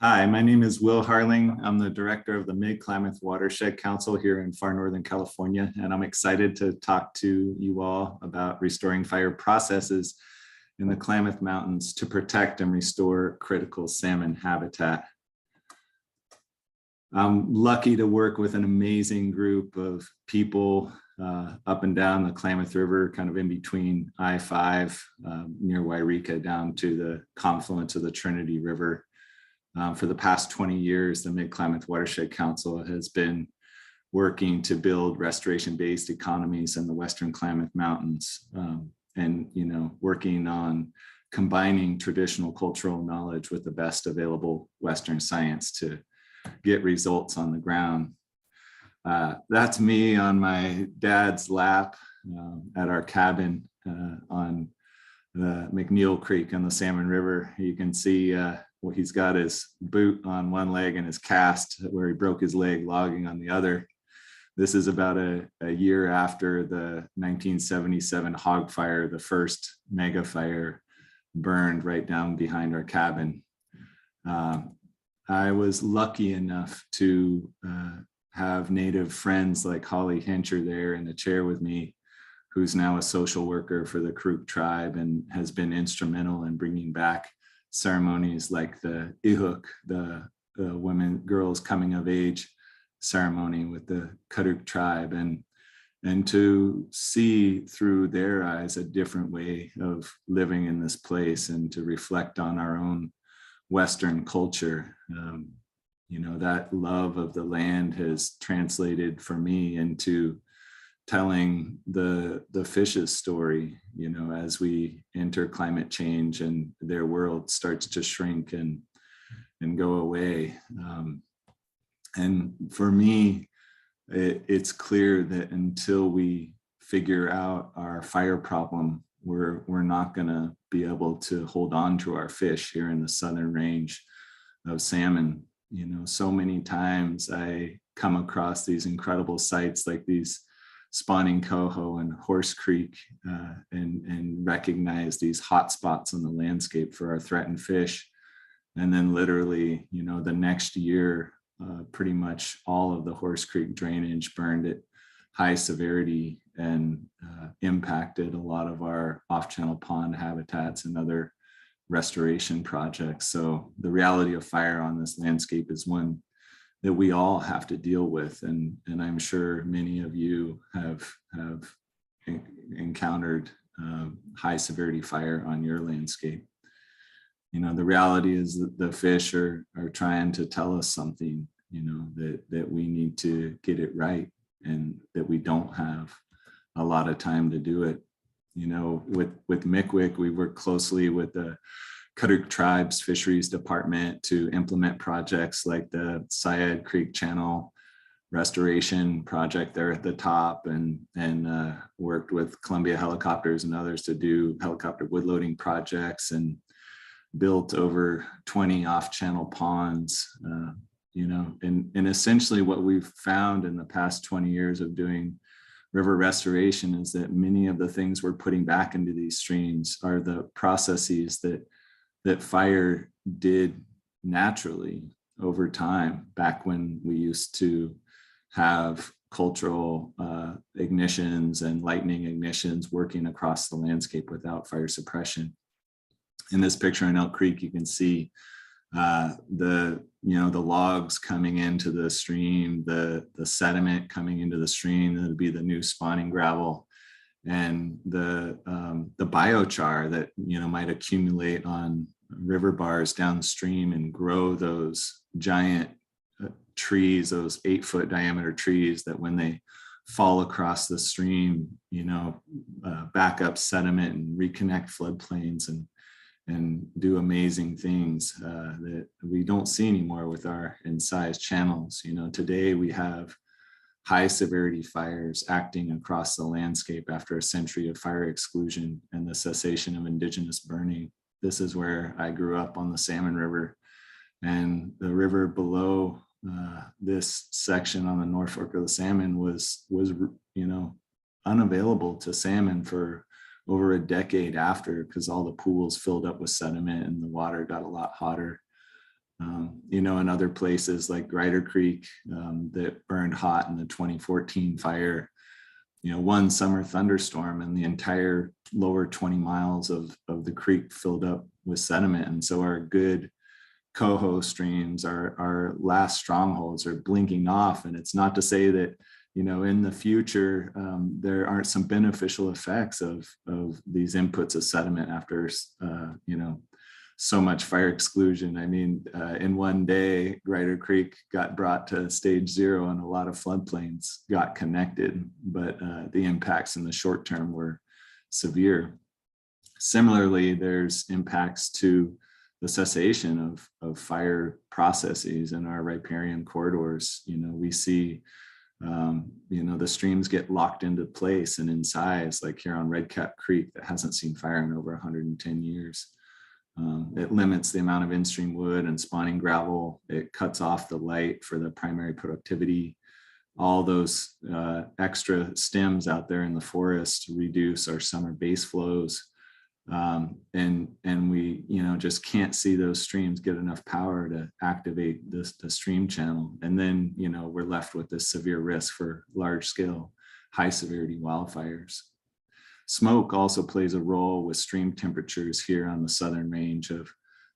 Hi, my name is Will Harling. I'm the director of the Mid-Klamath Watershed Council here in far northern California, and I'm excited to talk to you all about restoring fire processes in the Klamath Mountains to protect and restore critical salmon habitat. I'm lucky to work with an amazing group of people up and down the Klamath River, kind of in between I-5 near Wairika down to the confluence of the Trinity River. For the past 20 years, the Mid-Klamath Watershed Council has been working to build restoration-based economies in the Western Klamath Mountains, and working on combining traditional cultural knowledge with the best available Western science to get results on the ground. That's me on my dad's lap at our cabin on the McNeil Creek on the Salmon River. You can see well, he's got his boot on one leg and his cast where he broke his leg logging on the other. This is about a year after the 1977 hog fire, the first megafire burned right down behind our cabin. I was lucky enough to have Native friends like Holly Hincher there in the chair with me, who's now a social worker for the Crook tribe and has been instrumental in bringing back ceremonies like the ihuk, the girls coming of age ceremony with the Karuk tribe, and to see through their eyes a different way of living in this place and to reflect on our own Western culture. That love of the land has translated for me into telling the fish's story, as we enter climate change and their world starts to shrink and go away. And for me, it's clear that until we figure out our fire problem, we're not going to be able to hold on to our fish here in the southern range of salmon. So many times I come across these incredible sites like these spawning coho and Horse Creek and recognize these hot spots on the landscape for our threatened fish. And then literally, the next year, pretty much all of the Horse Creek drainage burned at high severity and impacted a lot of our off-channel pond habitats and other restoration projects. So the reality of fire on this landscape is one that we all have to deal with. And I'm sure many of you have encountered high severity fire on your landscape. The reality is that the fish are trying to tell us something, that we need to get it right and that we don't have a lot of time to do it. With MCWIC, we work closely with the Karuk Tribe's Fisheries Department to implement projects like the Syed Creek Channel Restoration Project there at the top, and worked with Columbia Helicopters and others to do helicopter woodloading projects and built over 20 off-channel ponds. And essentially what we've found in the past 20 years of doing river restoration is that many of the things we're putting back into these streams are the processes that fire did naturally over time, back when we used to have cultural ignitions and lightning ignitions working across the landscape without fire suppression. In this picture in Elk Creek, you can see the logs coming into the stream, the sediment coming into the stream. That would be the new spawning gravel, and the biochar that might accumulate on river bars downstream and grow those giant trees, those 8-foot diameter trees that when they fall across the stream, back up sediment and reconnect floodplains and do amazing things that we don't see anymore with our incised channels. Today we have high severity fires acting across the landscape after a century of fire exclusion and the cessation of indigenous burning. This is where I grew up on the Salmon River, and the river below this section on the North Fork of the Salmon was unavailable to salmon for over a decade after, because all the pools filled up with sediment and the water got a lot hotter. In other places like Ryder Creek that burned hot in the 2014 fire, one summer thunderstorm and the entire lower 20 miles of the creek filled up with sediment. And so our good coho streams, our last strongholds, are blinking off. And it's not to say that, in the future, there aren't some beneficial effects of these inputs of sediment after, so much fire exclusion. I mean, in one day, Ryder Creek got brought to stage 0 and a lot of floodplains got connected, but the impacts in the short term were severe. Similarly, there's impacts to the cessation of fire processes in our riparian corridors. We see, the streams get locked into place and in size, like here on Redcap Creek that hasn't seen fire in over 110 years. It limits the amount of in-stream wood and spawning gravel. It cuts off the light for the primary productivity. All those extra stems out there in the forest reduce our summer base flows. And we, just can't see those streams get enough power to activate the stream channel. And then, we're left with this severe risk for large scale, high severity wildfires. Smoke also plays a role with stream temperatures here on the southern range of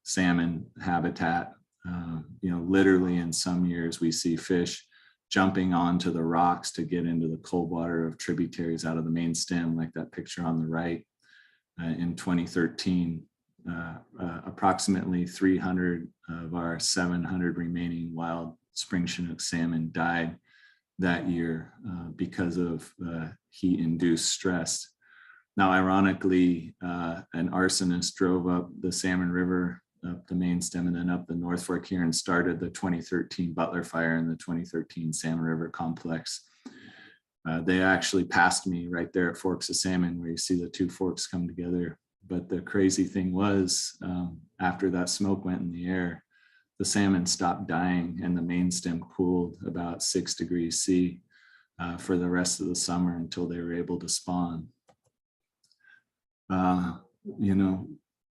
salmon habitat. Literally in some years we see fish jumping onto the rocks to get into the cold water of tributaries out of the main stem, like that picture on the right. In 2013, approximately 300 of our 700 remaining wild Spring Chinook salmon died that year because of heat-induced stress. Now, ironically, an arsonist drove up the Salmon River, up the main stem, and then up the North Fork here and started the 2013 Butler fire in the 2013 Salmon River complex. They actually passed me right there at Forks of Salmon, where you see the two forks come together. But the crazy thing was, after that smoke went in the air, the salmon stopped dying and the main stem cooled about 6 degrees C for the rest of the summer until they were able to spawn.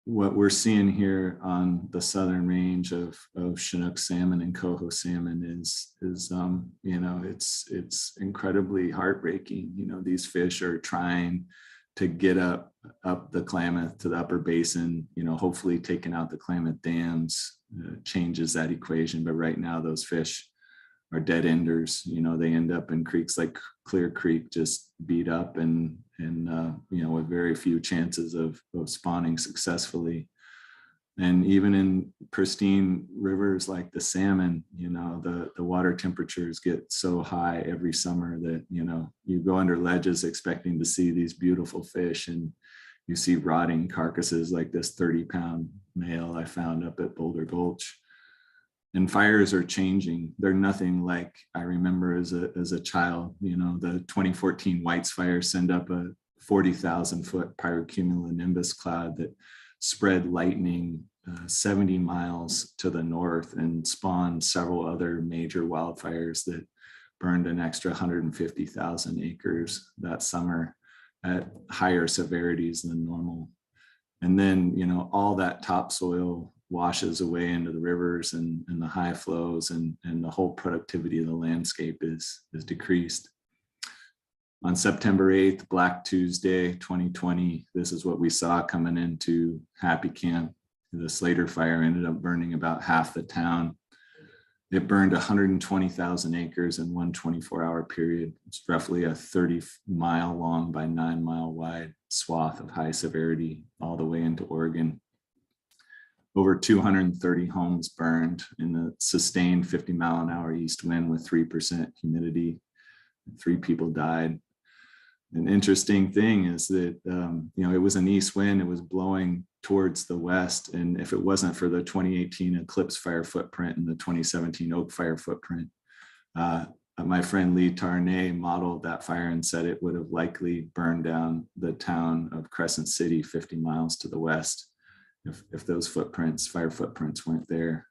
What we're seeing here on the southern range of Chinook salmon and coho salmon is it's incredibly heartbreaking. These fish are trying to get up the Klamath to the upper basin, hopefully taking out the Klamath dams changes that equation. But right now those fish are dead enders. They end up in creeks like Clear Creek, just beat up and with very few chances of spawning successfully. And even in pristine rivers like the salmon, the water temperatures get so high every summer that, you go under ledges expecting to see these beautiful fish and you see rotting carcasses like this 30-pound male I found up at Boulder Gulch. And fires are changing. They're nothing like I remember as a child. The 2014 Whites fire sent up a 40,000-foot pyrocumulonimbus cloud that spread lightning 70 miles to the north and spawned several other major wildfires that burned an extra 150,000 acres that summer at higher severities than normal. And then, all that topsoil washes away into the rivers and the high flows, and the whole productivity of the landscape is decreased. On September 8th, Black Tuesday, 2020, this is what we saw coming into Happy Camp. The Slater fire ended up burning about half the town. It burned 120,000 acres in one 24-hour period. It's roughly a 30-mile long by 9-mile wide swath of high severity all the way into Oregon. Over 230 homes burned in the sustained 50-mile-an-hour east wind with 3% humidity. 3 people died. An interesting thing is that, it was an east wind. It was blowing towards the west. And if it wasn't for the 2018 Eclipse fire footprint and the 2017 Oak fire footprint, my friend Lee Tarnay modeled that fire and said it would have likely burned down the town of Crescent City 50 miles to the west if those fire footprints weren't there.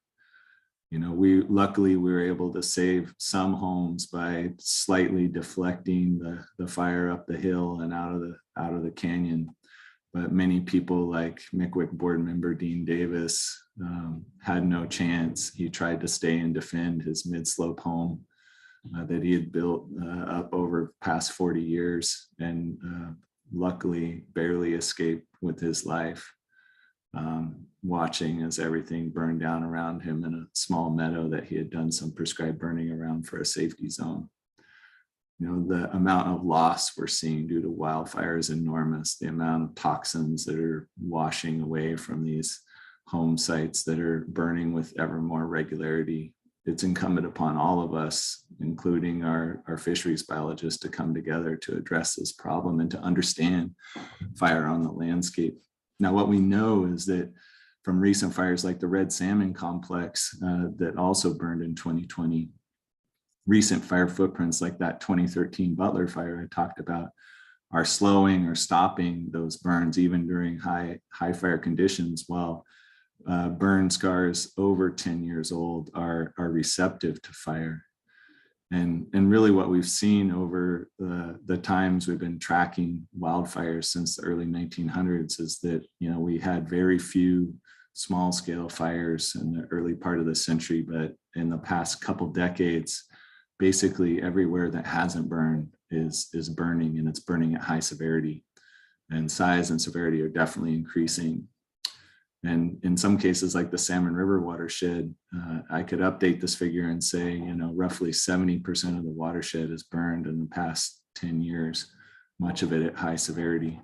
Luckily we were able to save some homes by slightly deflecting the fire up the hill and out of the canyon. but many people like MCWIC board member Dean Davis had no chance. He tried to stay and defend his mid-slope home that he had built up over past 40 years, and luckily barely escaped with his life, watching as everything burned down around him in a small meadow that he had done some prescribed burning around for a safety zone. You know, the amount of loss we're seeing due to wildfire is enormous. The amount of toxins that are washing away from these home sites that are burning with ever more regularity. It's incumbent upon all of us, including our fisheries biologists, to come together to address this problem and to understand fire on the landscape. Now, what we know is that from recent fires like the red salmon complex that also burned in 2020, recent fire footprints like that 2013 Butler fire I talked about are slowing or stopping those burns even during high fire conditions, while burn scars over 10 years old are receptive to fire. And really what we've seen over the times we've been tracking wildfires since the early 1900s is that, you know, we had very few small scale fires in the early part of the century, but in the past couple decades, basically everywhere that hasn't burned is burning, and it's burning at high severity, and size and severity are definitely increasing. And in some cases, like the Salmon River watershed, I could update this figure and say, you know, roughly 70% of the watershed is burned in the past 10 years, much of it at high severity.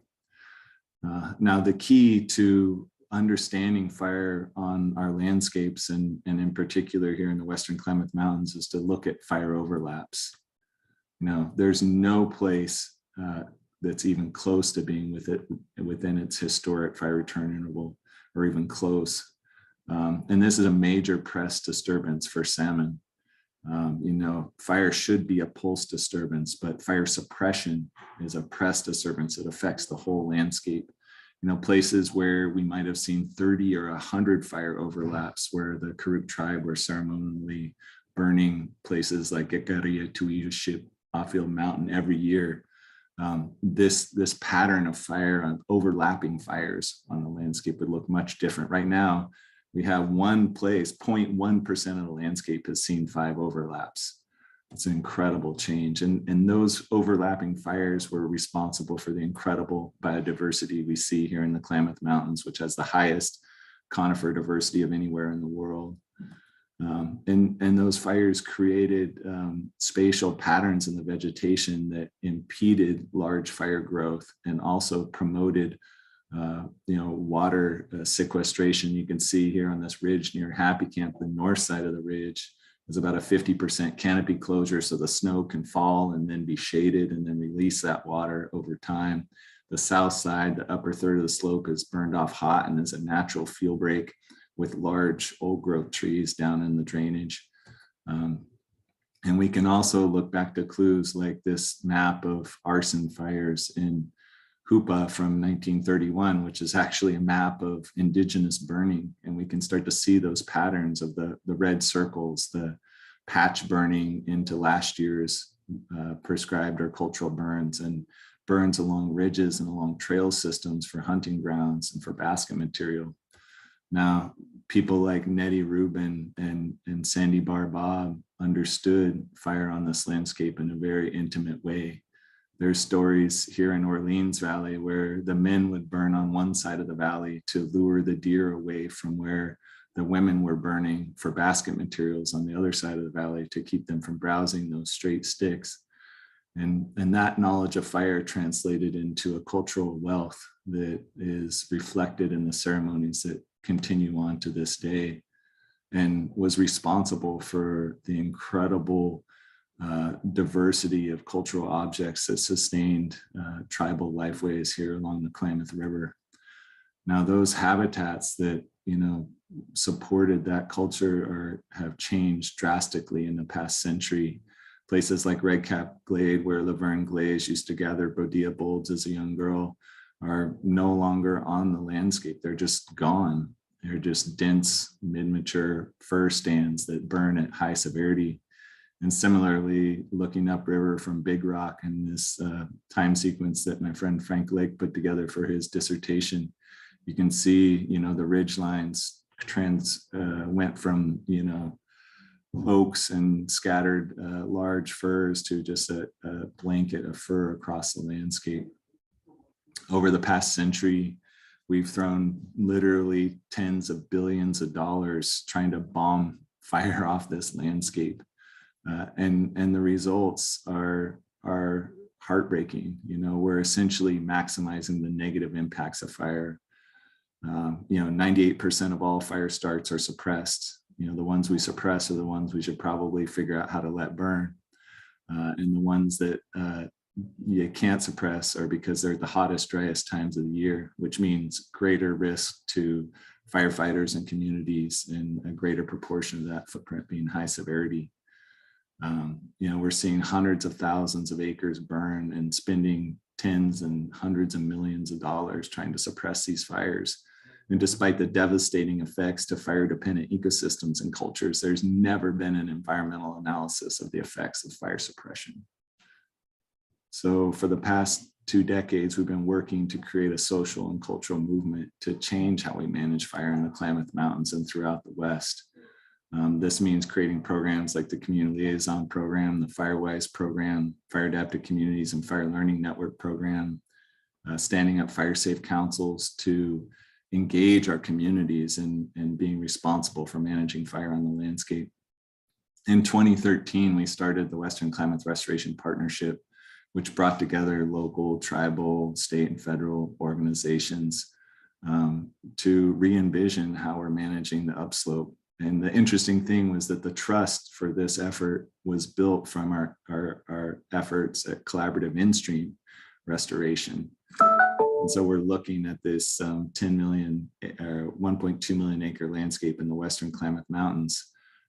Now, the key to understanding fire on our landscapes, and in particular here in the Western Klamath Mountains, is to look at fire overlaps. You know, there's no place that's even close to being within its historic fire return interval, or even close. And this is a major press disturbance for salmon. You know, fire should be a pulse disturbance, but fire suppression is a press disturbance that affects the whole landscape. You know, places where we might have seen 30 or 100 fire overlaps, where the Karuk tribe were ceremonially burning places like Ecological Tuiship Offfield Mountain every year. This pattern of fire on overlapping fires on the landscape would look much different. Right now, we have one place, 0.1% of the landscape has seen 5 overlaps. It's an incredible change. And those overlapping fires were responsible for the incredible biodiversity we see here in the Klamath Mountains, which has the highest conifer diversity of anywhere in the world. And those fires created spatial patterns in the vegetation that impeded large fire growth and also promoted water sequestration. You can see here on this ridge near Happy Camp, the north side of the ridge is about a 50% canopy closure, so the snow can fall and then be shaded and then release that water over time. The south side, the upper third of the slope, is burned off hot and is a natural fuel break with large old growth trees down in the drainage. And we can also look back to clues like this map of arson fires in Hoopa from 1931, which is actually a map of indigenous burning. And we can start to see those patterns of the red circles, the patch burning into last year's prescribed or cultural burns, and burns along ridges and along trail systems for hunting grounds and for basket material. Now, people like Nettie Rubin and Sandy Bar Bob understood fire on this landscape in a very intimate way. There's stories here in Orleans Valley where the men would burn on one side of the valley to lure the deer away from where the women were burning for basket materials on the other side of the valley to keep them from browsing those straight sticks. And that knowledge of fire translated into a cultural wealth that is reflected in the ceremonies that continue on to this day, and was responsible for the incredible diversity of cultural objects that sustained tribal lifeways here along the Klamath River. Now, those habitats that, you know, supported that culture have changed drastically in the past century. Places like Redcap Glade, where Laverne Glaze used to gather Bodea bulbs as a young girl, are no longer on the landscape. They're just gone. They're just dense, mid-mature fir stands that burn at high severity. And similarly, looking upriver from Big Rock in this time sequence that my friend Frank Lake put together for his dissertation, you can see, the ridge lines went from, oaks and scattered large firs to just a blanket of fir across the landscape. Over the past century, we've thrown literally tens of billions of dollars trying to bomb fire off this landscape. And the results are heartbreaking. We're essentially maximizing the negative impacts of fire. 98% of all fire starts are suppressed. The ones we suppress are the ones we should probably figure out how to let burn. And the ones that you can't suppress are because they're the hottest, driest times of the year, which means greater risk to firefighters and communities, and a greater proportion of that footprint being high severity. We're seeing hundreds of thousands of acres burn and spending tens and hundreds of millions of dollars trying to suppress these fires. And despite the devastating effects to fire-dependent ecosystems and cultures, there's never been an environmental analysis of the effects of fire suppression. So for the past 2 decades, we've been working to create a social and cultural movement to change how we manage fire in the Klamath Mountains and throughout the West. This means creating programs like the Community Liaison Program, the FireWise Program, Fire Adapted Communities and Fire Learning Network Program, standing up fire-safe councils to engage our communities in being responsible for managing fire on the landscape. In 2013, we started the Western Klamath Restoration Partnership, which brought together local, tribal, state, and federal organizations to re-envision how we're managing the upslope. And the interesting thing was that the trust for this effort was built from our efforts at collaborative in-stream restoration. And so we're looking at this 1.2 million acre landscape in the Western Klamath Mountains.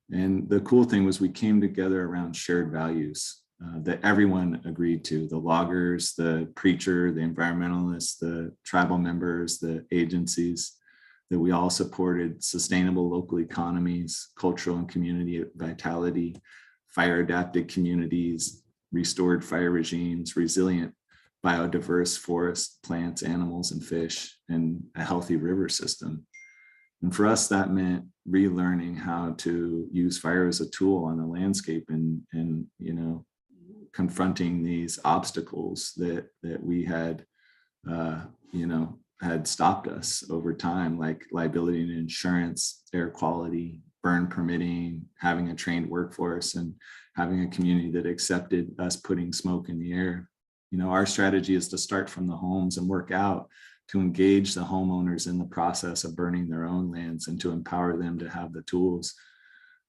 And the cool thing was we came together around shared values that everyone agreed to: the loggers, the preacher, the environmentalists, the tribal members, the agencies, that we all supported sustainable local economies, cultural and community vitality, fire adapted communities, restored fire regimes, resilient biodiverse forests, plants, animals, and fish, and a healthy river system. And for us, that meant relearning how to use fire as a tool on the landscape and confronting these obstacles that we had, had stopped us over time, like liability and insurance, air quality, burn permitting, having a trained workforce, and having a community that accepted us putting smoke in the air. Our strategy is to start from the homes and work out to engage the homeowners in the process of burning their own lands and to empower them to have the tools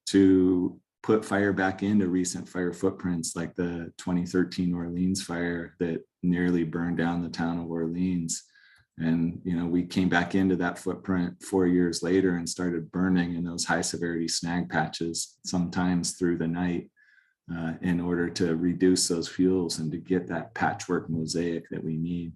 to put fire back into recent fire footprints, like the 2013 Orleans fire that nearly burned down the town of Orleans. And, we came back into that footprint 4 years later and started burning in those high severity snag patches, sometimes through the night, in order to reduce those fuels and to get that patchwork mosaic that we need.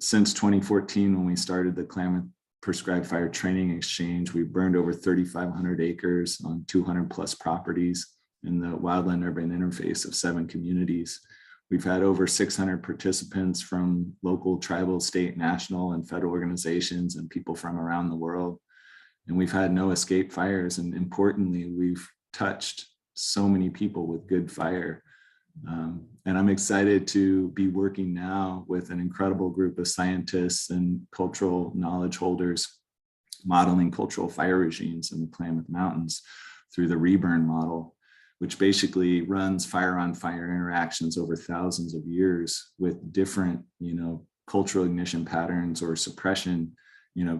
Since 2014, when we started the Klamath Prescribed Fire Training Exchange, we burned over 3,500 acres on 200 plus properties in the wildland urban interface of 7 communities. We've had over 600 participants from local, tribal, state, national, and federal organizations and people from around the world. And we've had no escape fires. And importantly, we've touched so many people with good fire. And I'm excited to be working now with an incredible group of scientists and cultural knowledge holders modeling cultural fire regimes in the Klamath Mountains through the reburn model, which basically runs fire on fire interactions over thousands of years with different, cultural ignition patterns or suppression,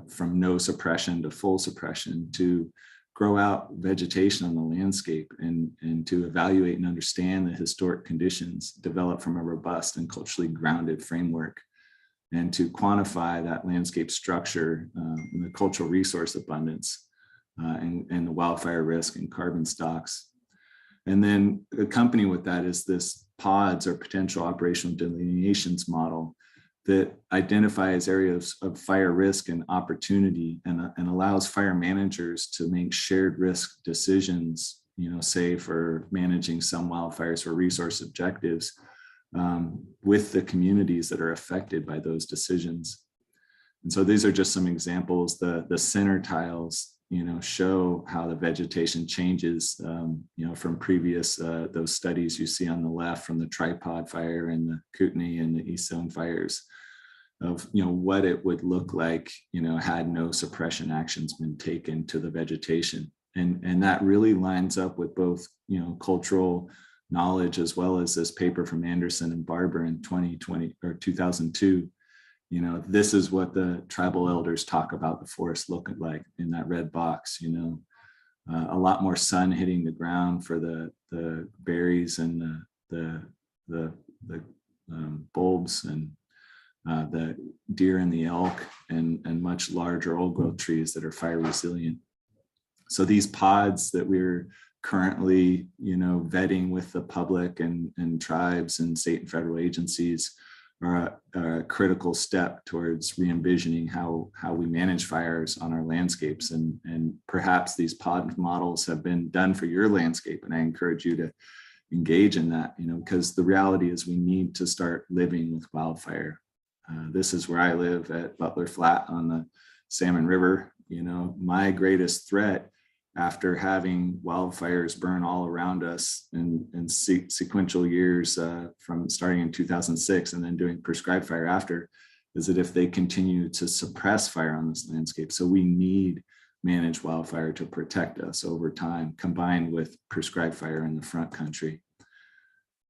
from no suppression to full suppression, to grow out vegetation on the landscape and to evaluate and understand the historic conditions developed from a robust and culturally grounded framework, and to quantify that landscape structure and the cultural resource abundance and the wildfire risk and carbon stocks. And then accompanied with that is this PODS, or potential operational delineations model, that identifies areas of fire risk and opportunity and allows fire managers to make shared risk decisions say for managing some wildfires for resource objectives, with the communities that are affected by those decisions. And so these are just some examples. The center tiles, show how the vegetation changes, from previous, those studies you see on the left from the tripod fire and the Kootenai and the East Zone fires, of what it would look like had no suppression actions been taken to the vegetation. And that really lines up with both cultural knowledge as well as this paper from Anderson and Barber in 2020 or 2002. This is what the tribal elders talk about the forest looking like in that red box. A lot more sun hitting the ground for the berries and the bulbs, and the deer and the elk, and much larger old growth trees that are fire resilient. So these pods that we're currently, vetting with the public and tribes and state and federal agencies are a critical step towards re-envisioning how we manage fires on our landscapes. And perhaps these pod models have been done for your landscape, and I encourage you to engage in that, because the reality is we need to start living with wildfire. This is where I live at Butler Flat on the Salmon River. My greatest threat after having wildfires burn all around us in sequential years, from starting in 2006 and then doing prescribed fire after, is that if they continue to suppress fire on this landscape. So we need managed wildfire to protect us over time, combined with prescribed fire in the front country.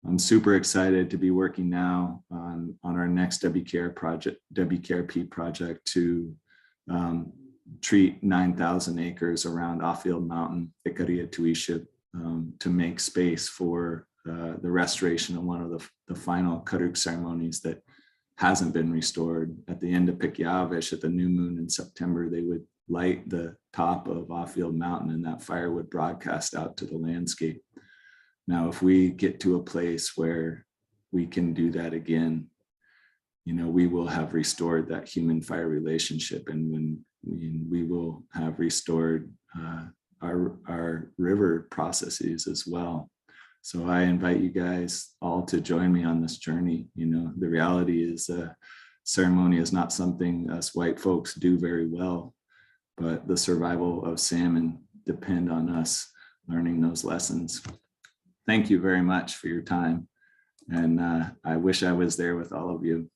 I'm super excited to be working now on our next WKRP project to treat 9,000 acres around Off-Field Mountain, Ikaria Tuiship, to make space for the restoration of one of the final Karuk ceremonies that hasn't been restored. At the end of Pikiavish, at the new moon in September, they would light the top of Off-Field Mountain, and that fire would broadcast out to the landscape. Now, if we get to a place where we can do that again, we will have restored that human-fire relationship, and when we will have restored our river processes as well. So I invite you guys all to join me on this journey. The reality is ceremony is not something us white folks do very well, but the survival of salmon depend on us learning those lessons. Thank you very much for your time. And I wish I was there with all of you.